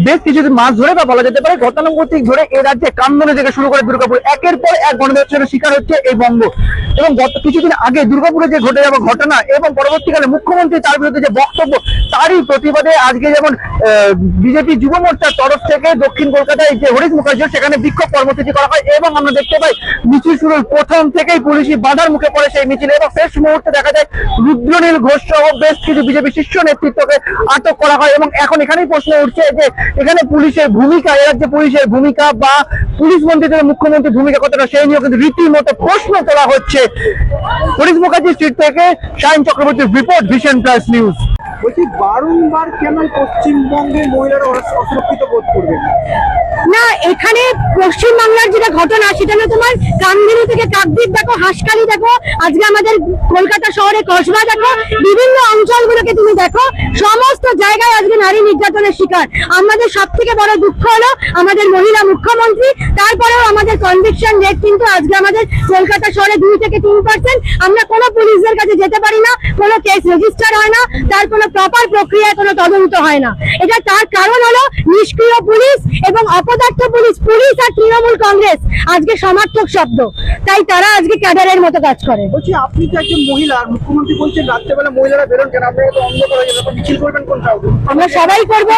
বেশ কিছুদিন মাস ধরে বা বলা যেতে পারে গতানুগতিক ধরে এই রাজ্যে কান্দনে থেকে শুরু করে দুর্গাপুর একের পর এক গণধর্ষণের শিকার হচ্ছে এই বঙ্গ। এবং গত কিছুদিন আগে দুর্গাপুরে যে ঘটে যাওয়া ঘটনা এবং পরবর্তীকালে মুখ্যমন্ত্রী তার বিরুদ্ধে যে বক্তব্য, তারই প্রতিবাদে আজকে যেমন বিজেপি যুব মোর্চার তরফ থেকে দক্ষিণ কলকাতায় যে হরিশ মুখার্জি সেখানে বিক্ষোভ কর্মসূচি করা হয় এবং আমরা দেখতে পাই মিছিল শুরুর প্রথম থেকেই পুলিশি বাধার মুখে পড়ে সেই মিছিল এবং শেষ মুহূর্তে দেখা যায় রুদ্রনীল ঘোষ সহ বেশ কিছু বিজেপি শীর্ষ নেতৃত্বকে আটক করা হয়। এবং এখন এখানেই প্রশ্ন উঠছে যে এখানে পুলিশের ভূমিকা, এর রাজ্যে পুলিশের ভূমিকা বা পুলিশ মন্ত্রী থেকে মুখ্যমন্ত্রীর ভূমিকা কতটা, সেই নিয়েও কিন্তু রীতিমতো প্রশ্ন তোলা হচ্ছে। হরিশ মুখার্জি স্ট্রিট থেকে সায়ন চক্রবর্তীর রিপোর্ট, ভিশন প্লাস নিউজ। বলছি বারংবার কেন পশ্চিমবঙ্গের মহিলারা অসুরক্ষিত বোধ করবে না? এখানে পশ্চিমবাংলার যেটা ঘটনা সেটা হলো তোমার কামধেনু থেকে কাকদ্বীপ দেখো, হাঁসখালি দেখো, আজকে আমাদের কলকাতা শহরে কসবা দেখো, বিভিন্ন অঞ্চলগুলোকে তুমি দেখো, সমস্ত জায়গায় আজকে নারী নির্যাতনের শিকার। আমাদের সব থেকে বড় দুঃখ হলো আমাদের মহিলা মুখ্যমন্ত্রী, তারপরেও আমাদের কনভিকশন রেট কিন্তু আজকে আমাদের কলকাতা শহরে 2 থেকে 3%। আমরা কোনো পুলিশদের কাছে যেতে পারি না, কোনো কেস রেজিস্টার হয় না, তার কোনো প্রপার প্রক্রিয়ায় কোনো তদন্ত হয় না। এটা তার কারণ হলো নিষ্ক্রিয় পুলিশ এবং অপদার্থ পুলিশ। পুলিশ আর তৃণমূল কংগ্রেস আজকে সমার্থক শব্দ, তাই তারা আজকে ক্যাডারের মতো কাজ করে। বলছি আপনি তো একজন মহিলা, মুখ্যমন্ত্রী বলছেন রাত্রেবেলা মহিলারা বেরোন কেন, আপনারা তো অন্ধ করে যাবেন, মিছিল করবেন কোন কাউকে? আমরা সবাই করবো।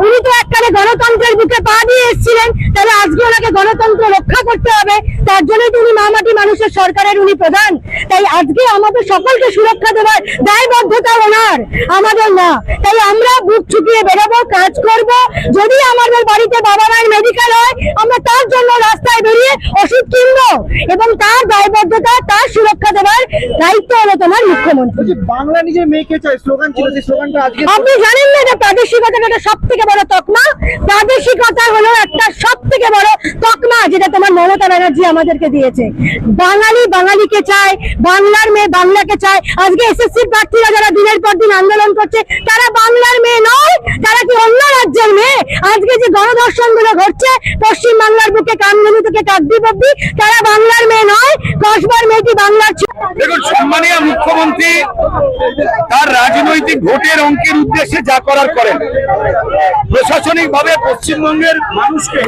উনি তো এককালে গণতন্ত্রের বুকে পা দিয়ে এসেছিলেন, তাহলে আজকে ওনাকে গণতন্ত্র রক্ষা করতে হবে, তার জন্যই তো উনি মামাটি মানুষের সরকারের উনি প্রধান। তাই আজকে আমাদের সকলকে সুরক্ষা দেওয়ার দায়বদ্ধতা ওনার, আমাদের না। তাই আমরা বুক চুকিয়ে বেরোবো, কাজ করব। যদি আমাদের বাড়িতে বাবা মায়ের মেডিকেল হয়, আমরা তার জন্য রাস্তায় বেরিয়ে ওষুধ কিনবো এবং তার দায়বদ্ধতা, তার সুরক্ষা দেওয়ার দায়িত্ব হলো তোমার মুখ্যমন্ত্রী। বাংলা নিজের মেয়েকে চাই স্লোগান ছিল, সেই স্লোগানটা আজকে আপনি জানেন না এটা প্রাদেশিকতাটা সব থেকে বড় তকমা? প্রাদেশিকতা হলো একটা সব থেকে বড় তকমা যেটা তোমার মমতা ব্যানার্জি আমাদেরকে দিয়েছে। বাঙালি বাঙালিকে চায়, বাংলার মেয়ে বাংলাকে চায়। আজকে এসএসসি প্রার্থীরা যারা দিনের পর দিন আন্দোলন করছে, তারা বাংলার মেয়ে নয়, তারা কি অন্য রাজ্যের মেয়ে? আজকে যে গণধর্ষণ গুলো ঘটছে পশ্চিম বাংলার বুকে কামধেনু থেকে কাকদ্বীপ অব্দি, তারা বাংলার মেয়ে নয়, কসবার মেয়েটি বাংলার। দেখুন, সম্মানীয় মুখ্যমন্ত্রী তার রাজনৈতিক ভোটের অঙ্কের উদ্দেশ্যে যা করার করেন। প্রশাসনিক ভাবে পশ্চিমবঙ্গের মানুষকে